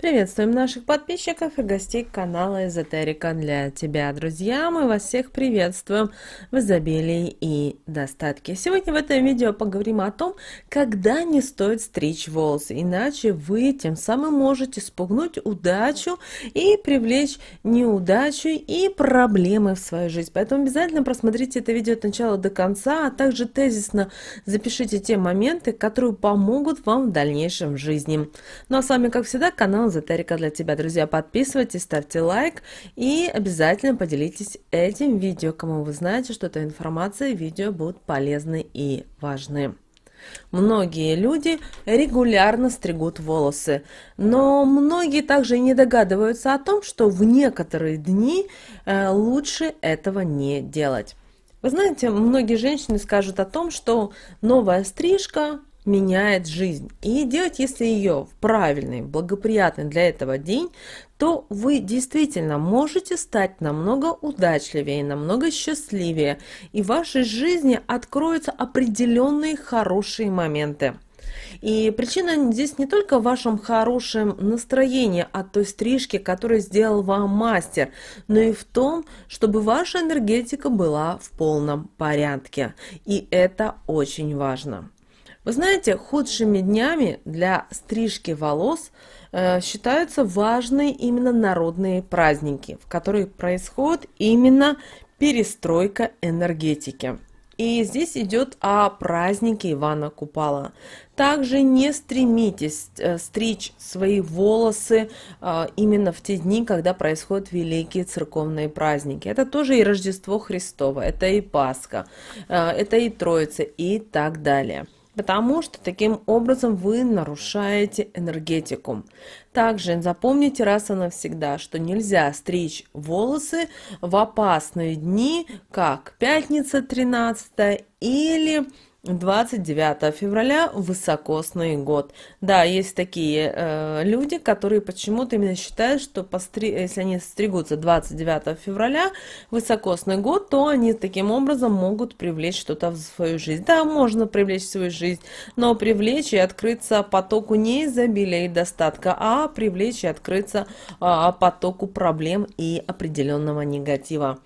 Приветствуем наших подписчиков и гостей канала Эзотерика для тебя, друзья. Мы вас всех приветствуем в изобилии и достатке. Сегодня в этом видео поговорим о том, когда не стоит стричь волосы, иначе вы тем самым можете спугнуть удачу и привлечь неудачу и проблемы в свою жизнь. Поэтому обязательно просмотрите это видео от начала до конца, а также тезисно запишите те моменты, которые помогут вам в дальнейшем в жизни. Ну а с вами, как всегда, канал Эзотерика для тебя, друзья. Подписывайтесь, ставьте лайк и обязательно поделитесь этим видео, кому вы знаете, что эта информация и видео будут полезны и важны. Многие люди регулярно стригут волосы, но многие также не догадываются о том, что в некоторые дни лучше этого не делать. Вы знаете, многие женщины скажут о том, что новая стрижка меняет жизнь. И делать, если ее в правильный, благоприятный для этого день, то вы действительно можете стать намного удачливее, намного счастливее, и в вашей жизни откроются определенные хорошие моменты. И причина здесь не только в вашем хорошем настроении от той стрижки, которую сделал вам мастер, но и в том, чтобы ваша энергетика была в полном порядке. И это очень важно. Вы знаете, худшими днями для стрижки волос считаются важные именно народные праздники, в которых происходит именно перестройка энергетики. И здесь идет о празднике Ивана Купала. Также не стремитесь стричь свои волосы именно в те дни, когда происходят великие церковные праздники. Это тоже и Рождество Христово, это и Пасха, это и Троица и так далее. Потому что таким образом вы нарушаете энергетику. Также запомните раз и навсегда, что нельзя стричь волосы в опасные дни, как пятница 13 или 29 февраля, высокосный год. Да, есть такие люди, которые почему-то именно считают, что если они стригутся 29 февраля, высокосный год, то они таким образом могут привлечь что-то в свою жизнь. Да, можно привлечь в свою жизнь, но привлечь и открыться потоку не изобилия и достатка, а привлечь и открыться потоку проблем и определенного негатива.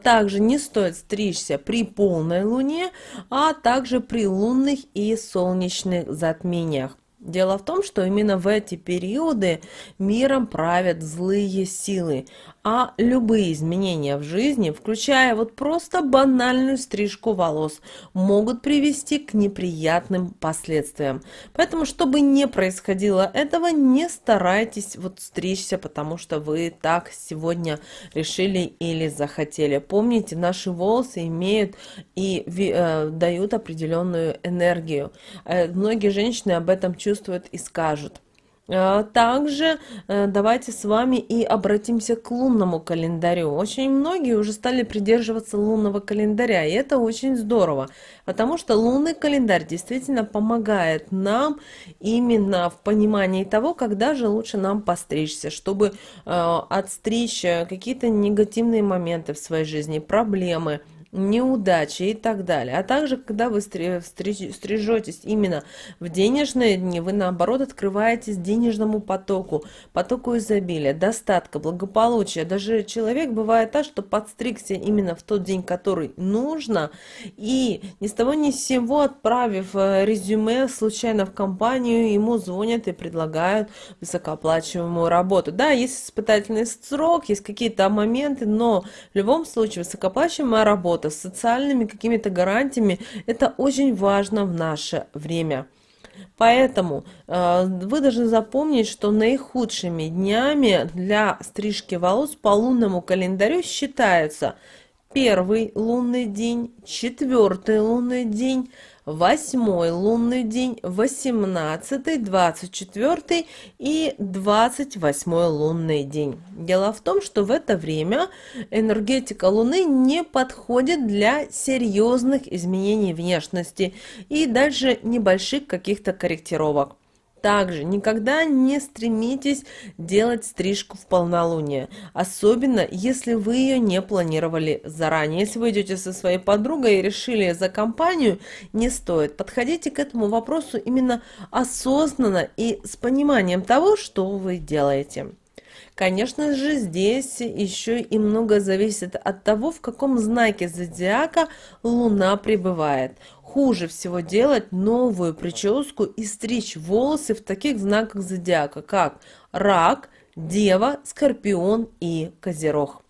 Также не стоит стричься при полной луне, а также при лунных и солнечных затмениях. Дело в том, что именно в эти периоды миром правят злые силы, а любые изменения в жизни, включая вот просто банальную стрижку волос, могут привести к неприятным последствиям. Поэтому, чтобы не происходило этого, не старайтесь вот стричься, потому что вы так сегодня решили или захотели. Помните, наши волосы имеют и дают определенную энергию. Многие женщины об этом чувствуют и скажут. Также давайте с вами и обратимся к лунному календарю. Очень многие уже стали придерживаться лунного календаря, и это очень здорово, потому что лунный календарь действительно помогает нам именно в понимании того, когда же лучше нам постричься, чтобы отстричь какие-то негативные моменты в своей жизни, проблемы, неудачи и так далее. А также, когда вы стрижетесь именно в денежные дни, вы наоборот открываетесь денежному потоку, потоку изобилия, достатка, благополучия. Даже человек бывает так, что подстригся именно в тот день, который нужно, и ни с того ни с сего, отправив резюме случайно в компанию, ему звонят и предлагают высокооплачиваемую работу. Да, есть испытательный срок, есть какие-то моменты, но в любом случае высокооплачиваемая работа с социальными какими-то гарантиями, это очень важно в наше время. Поэтому вы должны запомнить, что наихудшими днями для стрижки волос по лунному календарю считаются первый лунный день, четвертый лунный день, 8-й лунный день, 18-й, 24-й и 28-й лунный день. Дело в том, что в это время энергетика Луны не подходит для серьезных изменений внешности и даже небольших каких-то корректировок. Также никогда не стремитесь делать стрижку в полнолуние, особенно если вы ее не планировали заранее. Если вы идете со своей подругой и решили за компанию, не стоит. Подходите к этому вопросу именно осознанно и с пониманием того, что вы делаете. Конечно же, здесь еще и много зависит от того, в каком знаке зодиака Луна пребывает. Хуже всего делать новую прическу и стричь волосы в таких знаках зодиака, как Рак, Дева, Скорпион и Козерог.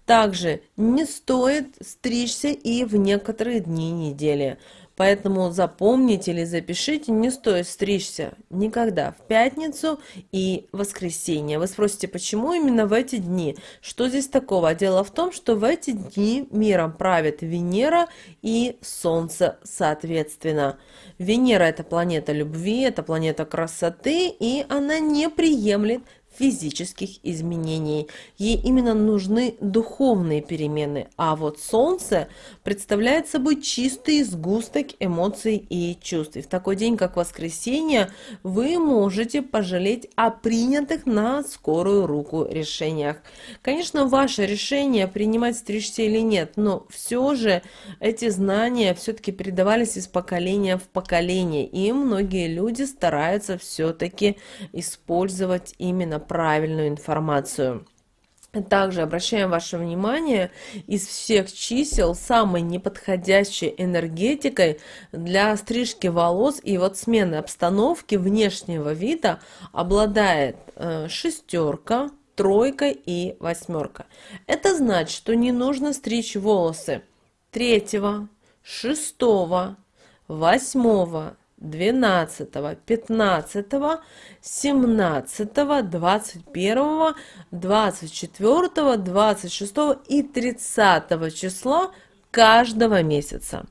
Также не стоит стричься и в некоторые дни недели. Поэтому запомните или запишите, не стоит стричься никогда в пятницу и воскресенье. Вы спросите, почему именно в эти дни? Что здесь такого? Дело в том, что в эти дни миром правит Венера и Солнце соответственно. Венера – это планета любви, это планета красоты, и она не приемлет физических изменений. Ей именно нужны духовные перемены, а вот Солнце представляет собой чистый сгусток эмоций и чувств. И в такой день, как воскресенье, вы можете пожалеть о принятых на скорую руку решениях. Конечно, ваше решение, принимать стричься или нет, но все же эти знания все-таки передавались из поколения в поколение, и многие люди стараются все-таки использовать именно правильную информацию. Также обращаем ваше внимание, из всех чисел самой неподходящей энергетикой для стрижки волос и вот смены обстановки внешнего вида обладает шестерка, тройка и восьмерка. Это значит, что не нужно стричь волосы 3, 6, 8, 12, 15, 17, 21, 24, 26 и 30 числа каждого месяца.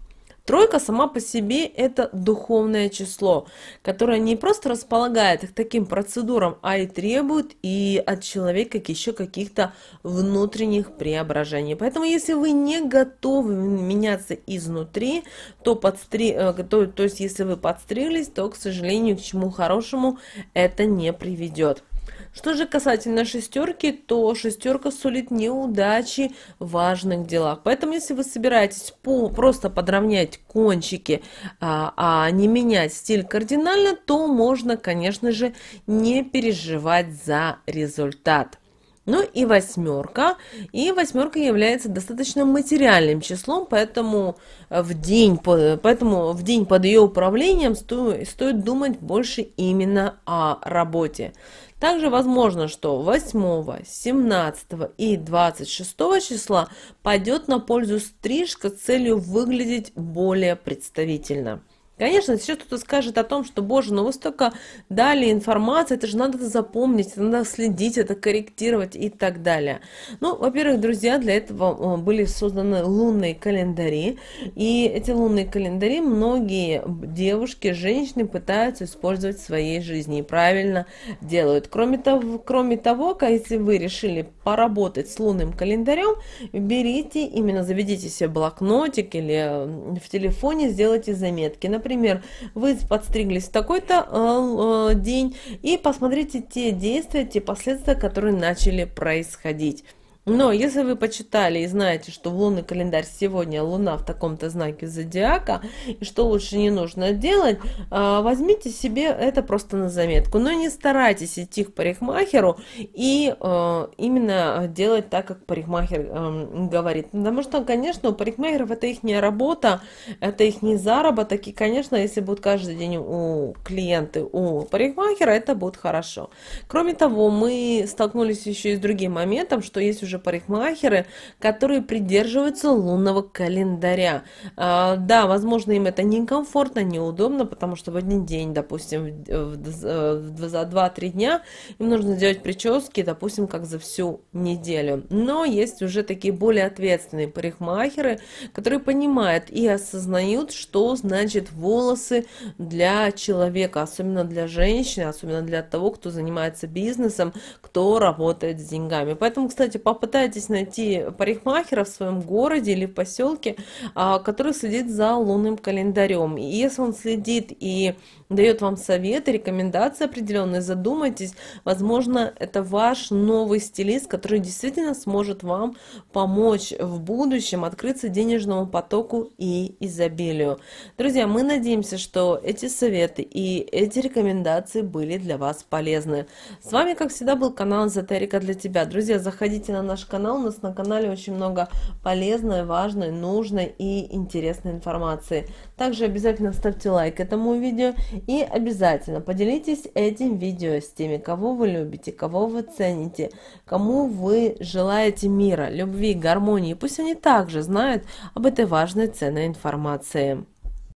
Тройка сама по себе – это духовное число, которое не просто располагает к таким процедурам, а и требует и от человека еще каких-то внутренних преображений. Поэтому, если вы не готовы меняться изнутри, то есть если вы подстриглись, то, к сожалению, к чему хорошему это не приведет. Что же касательно шестерки, то шестерка сулит неудачи в важных делах. Поэтому, если вы собираетесь просто подровнять кончики, а не менять стиль кардинально, то можно, конечно же, не переживать за результат. Ну и восьмерка. И восьмерка является достаточно материальным числом, поэтому в день под ее управлением стоит думать больше именно о работе. Также возможно, что 8, 17 и 26 числа пойдет на пользу стрижка с целью выглядеть более представительно. Конечно, сейчас кто-то скажет о том, что, боже, ну вы столько дали информации, это же надо запомнить, это надо следить, это корректировать и так далее. Ну, во-первых, друзья, для этого были созданы лунные календари, и эти лунные календари многие девушки, женщины пытаются использовать в своей жизни и правильно делают. Кроме того, если вы решили поработать с лунным календарем, берите, именно заведите себе блокнотик или в телефоне сделайте заметки. Например, вы подстриглись в такой-то день и посмотрите те действия, те последствия, которые начали происходить. Но если вы почитали и знаете, что в лунный календарь сегодня Луна в таком-то знаке зодиака, и что лучше не нужно делать, возьмите себе это просто на заметку. Но не старайтесь идти к парикмахеру и именно делать так, как парикмахер говорит. Потому что, конечно, у парикмахеров это их работа, это их заработок. И, конечно, если будут каждый день у клиенты у парикмахера, это будет хорошо. Кроме того, мы столкнулись еще и с другим моментом, что есть уже парикмахеры, которые придерживаются лунного календаря. Да, возможно, им это некомфортно, неудобно, потому что в один день, допустим, за 2-3 дня им нужно сделать прически, допустим, как за всю неделю. Но есть уже такие более ответственные парикмахеры, которые понимают и осознают, что значит волосы для человека, особенно для женщины, особенно для того, кто занимается бизнесом, кто работает с деньгами. Поэтому, кстати, по попытайтесь найти парикмахера в своем городе или в поселке, который следит за лунным календарем. И если он следит и дает вам советы, рекомендации определенные, задумайтесь, возможно, это ваш новый стилист, который действительно сможет вам помочь в будущем открыться денежному потоку и изобилию. Друзья, мы надеемся, что эти советы и эти рекомендации были для вас полезны. С вами, как всегда, был канал Эзотерика для тебя. Друзья, заходите на наш канал, у нас на канале очень много полезной, важной, нужной и интересной информации. Также обязательно ставьте лайк этому видео и обязательно поделитесь этим видео с теми, кого вы любите, кого вы цените, кому вы желаете мира, любви, гармонии. Пусть они также знают об этой важной, ценной информации.